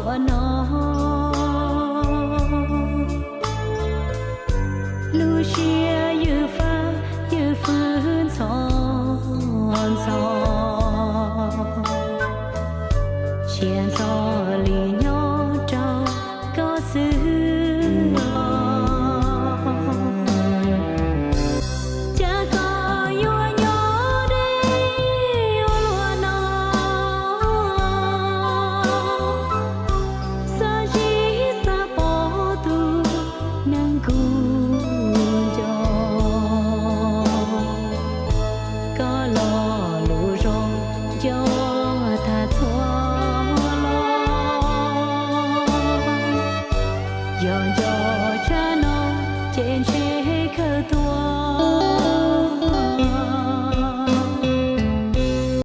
của nó lu chia như pha như phương son son chiến gió lì nhỏ trao có xứ trên chiếc khờ tua